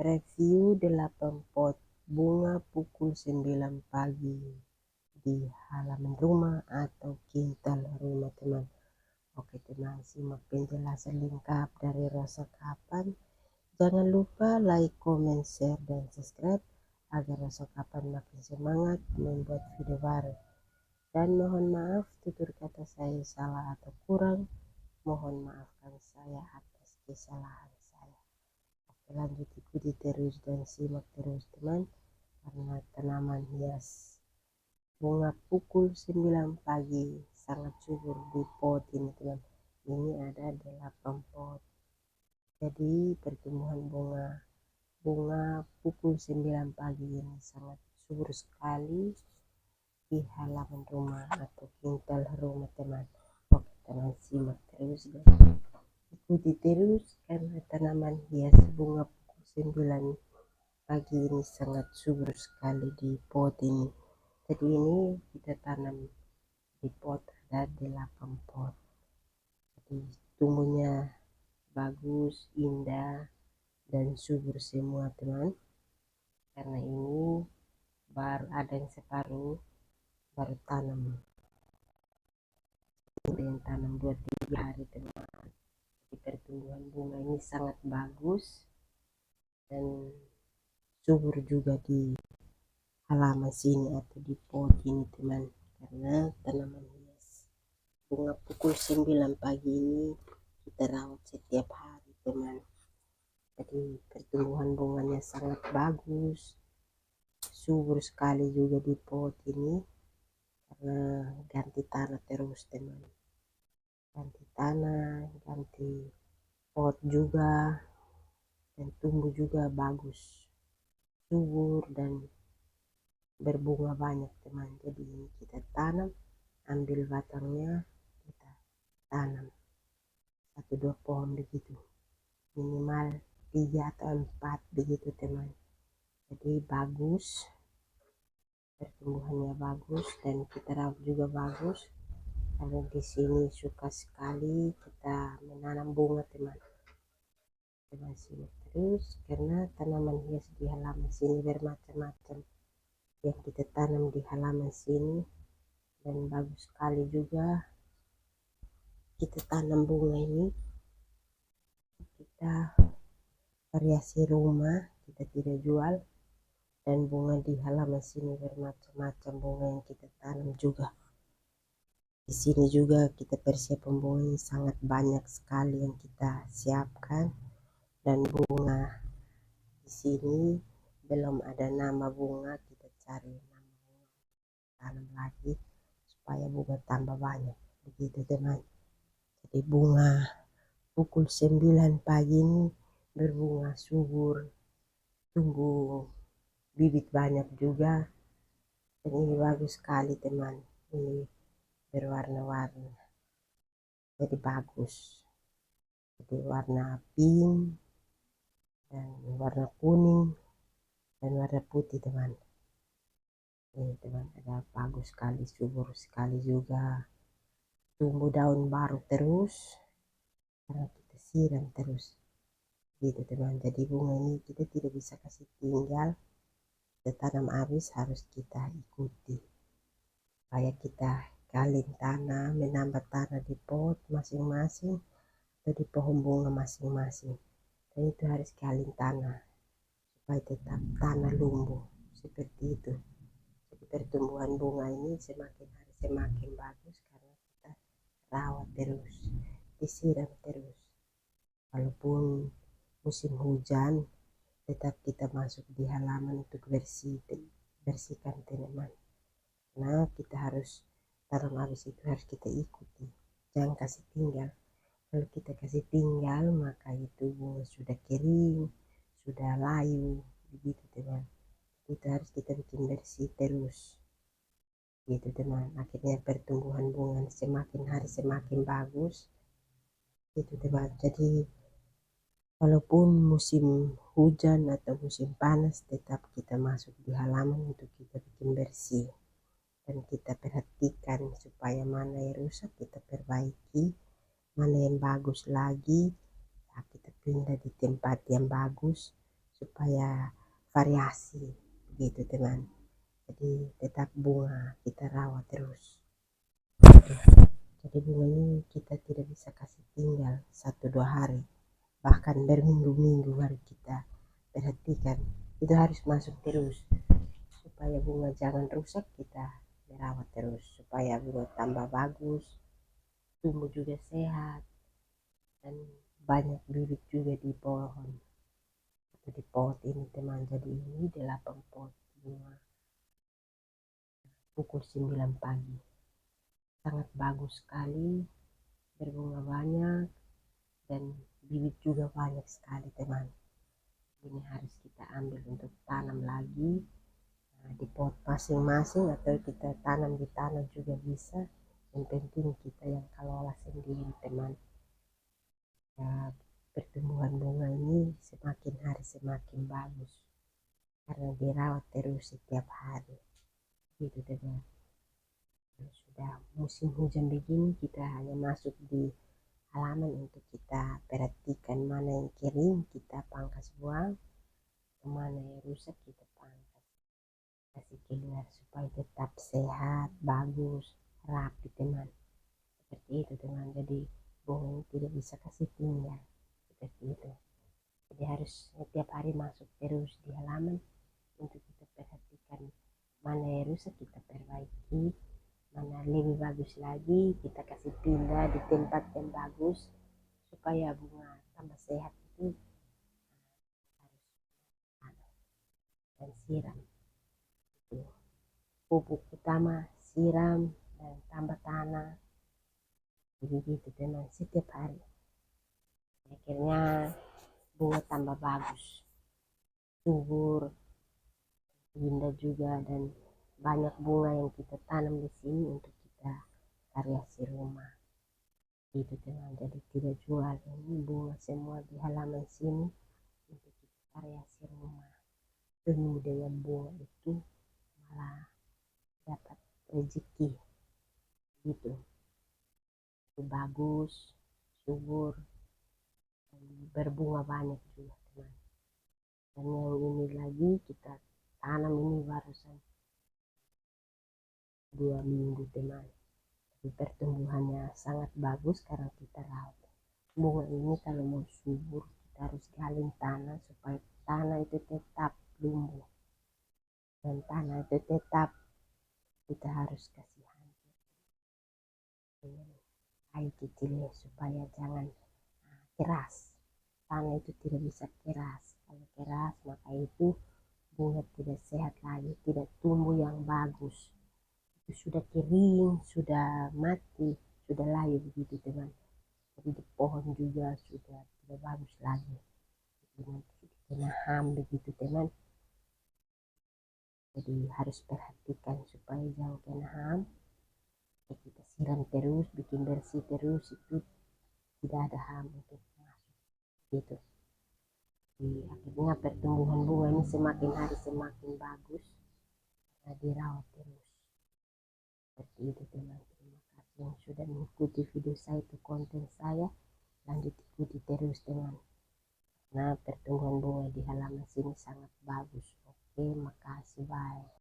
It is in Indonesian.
review 8 pot bunga pukul 9 pagi di halaman rumah atau kintal rumah teman. Oke teman, simak penjelasan lengkap dari Rosa Kapan. Jangan lupa like, comment, share, dan subscribe agar Rosa Kapan makin semangat membuat video baru. Dan mohon maaf tutur kata saya salah atau kurang, mohon maafkan saya atas kesalahan saya. Oke, lanjut ikuti terus dan simak terus teman, karena tanaman hias bunga pukul 9 pagi sangat subur di pot ini teman. Ini ada 8 pot. Jadi pertumbuhan bunga pukul 9 pagi ini sangat subur sekali di halaman rumah atau kintal rumah teman. Oke teman, simak terus dan ikuti terus karena tanaman hias bunga pukul 9 pagi ini sangat subur sekali di pot ini. Jadi ini kita tanam di pot ada 8 pot. Jadi tumbuhnya bagus, indah, dan subur semua teman. Karena ini baru ada yang separuh baru tanam. Ada yang tanam 2-3 hari teman. Jadi pertumbuhan bunga ini sangat bagus dan subur juga di halaman sini atau di pot ini teman, karena tanaman hias bunga pukul 9 pagi ini kita rawat setiap hari teman. Jadi pertumbuhan bunganya sangat bagus, subur sekali juga di pot ini karena ganti tanah terus teman, ganti tanah, ganti pot juga, dan tumbuh juga bagus, subur dan berbunga banyak teman. Jadi kita tanam, ambil batangnya, kita tanam 1-2 pohon begitu, minimal 3 atau 4 begitu teman. Jadi bagus, pertumbuhannya bagus dan kita rawat juga bagus. Karena di sini suka sekali kita menanam bunga teman. Teman simak terus karena tanaman hias di halaman sini bermacam-macam yang kita tanam di halaman sini, dan bagus sekali juga kita tanam bunga ini. Kita variasi rumah, kita tidak jual, dan bunga di halaman sini bermacam-macam bunga yang kita tanam juga. Di sini juga kita persiapan bunga ini sangat banyak sekali yang kita siapkan, dan bunga di sini belum ada nama bunga, kita cari nama bunga, tanam lagi supaya bunga tambah banyak begitu teman. Jadi bunga pukul 9 pagi ini berbunga subur, tumbuh bibit banyak juga, dan ini bagus sekali teman. Ini berwarna-warna jadi bagus, jadi warna pink dan warna kuning dan warna putih teman. Ini teman, ada bagus sekali, subur sekali juga, tumbuh daun baru terus karena kita siram terus gitu teman. Jadi bunga ini kita tidak bisa kasih tinggal, kita tanam habis harus kita ikuti supaya kita galin tanah, menambah tanah di pot masing-masing atau di pohon bunga masing-masing, dan itu harus galin tanah supaya tetap tanah lumbuh seperti itu. Jadi pertumbuhan bunga ini semakin hari semakin bagus karena kita rawat terus, disiram terus. Walaupun musim hujan tetap kita masuk di halaman untuk bersihkan tanaman. Nah kita harus tanam habis itu harus kita ikuti, jangan kasih tinggal. Kalau kita kasih tinggal maka itu bunga sudah kering, sudah layu begitu teman. Itu harus kita bikin bersih terus gitu teman. Akhirnya pertumbuhan bunga semakin hari semakin bagus gitu teman. Jadi walaupun musim hujan atau musim panas tetap kita masuk di halaman untuk kita bikin bersih, dan kita perhatikan supaya mana yang rusak kita perbaiki, mana yang bagus lagi, nah kita pindah di tempat yang bagus supaya variasi begitu teman. Jadi tetap bunga kita rawat terus. Jadi bunga ini kita tidak bisa kasih tinggal 1-2 hari, bahkan berminggu-minggu baru kita perhatikan. Itu harus masuk terus supaya bunga jangan rusak, kita merawat terus supaya bunga tambah bagus, tumbuh juga sehat, dan banyak bibit juga di pohon atau di pot ini teman. Jadi ini 8 pot bunga pukul 9 pagi, sangat bagus sekali, berbunga banyak dan bibit juga banyak sekali teman. Ini harus kita ambil untuk tanam lagi di pot masing-masing, atau kita tanam di tanah juga bisa. Yang penting kita yang kelola sendiri teman. Ya, pertumbuhan bunga ini semakin hari semakin bagus karena dirawat terus setiap hari gitu teman. Sudah musim hujan begini, kita hanya masuk di halaman untuk kita perhatikan mana yang kering kita pangkas buang, mana yang rusak kita pangkas kasih keluar supaya tetap sehat, bagus, rapi teman. Seperti itu teman. Jadi bunga tidak bisa kasih tinggal seperti itu. Jadi harus setiap hari masuk terus di halaman untuk kita perhatikan mana yang rusak kita perbaiki, mana lebih bagus lagi kita kasih pindah di tempat yang bagus supaya bunga tambah sehat. Itu harus tanam dan siram, itu pupuk utama, siram dan tambah tanah begitu teman setiap hari. Akhirnya bunga tambah bagus, subur, indah juga, dan banyak bunga yang kita tanam di sini untuk kita variasi rumah itu teman. Jadi tidak jual, ini bunga semua di halaman sini untuk kita variasi rumah. Penuh dengan bunga itu malah dapat rezeki gitu. Itu bagus, subur, dan berbunga banyak juga teman. Dan yang ini lagi kita tanam ini barusan 2 minggu teman. Tapi pertumbuhannya sangat bagus karena kita rawat. Bunga ini kalau mau subur kita harus galin tanah supaya tanah itu tetap tumbuh, dan tanah itu tetap kita harus kasih air kecil supaya jangan keras. Tanah itu tidak bisa keras, kalau keras maka itu bunga tidak sehat lagi, tidak tumbuh yang bagus. Itu sudah kering, sudah mati, sudah layu begitu teman. Jadi di pohon juga sudah tidak bagus lagi, kena ham begitu teman. Jadi harus perhatikan supaya jangan kena ham. Kita siram terus, bikin bersih terus, itu tidak ada ham untuk masuk gitu. Jadi akhirnya pertumbuhan bunga ini semakin hari semakin bagus, nah, dirawat terus seperti itu teman. Terima kasih yang sudah mengikuti video saya, itu konten saya, lanjut ikuti terus teman. Nah, pertumbuhan bunga di halaman sini sangat bagus. Oke, makasih, bye.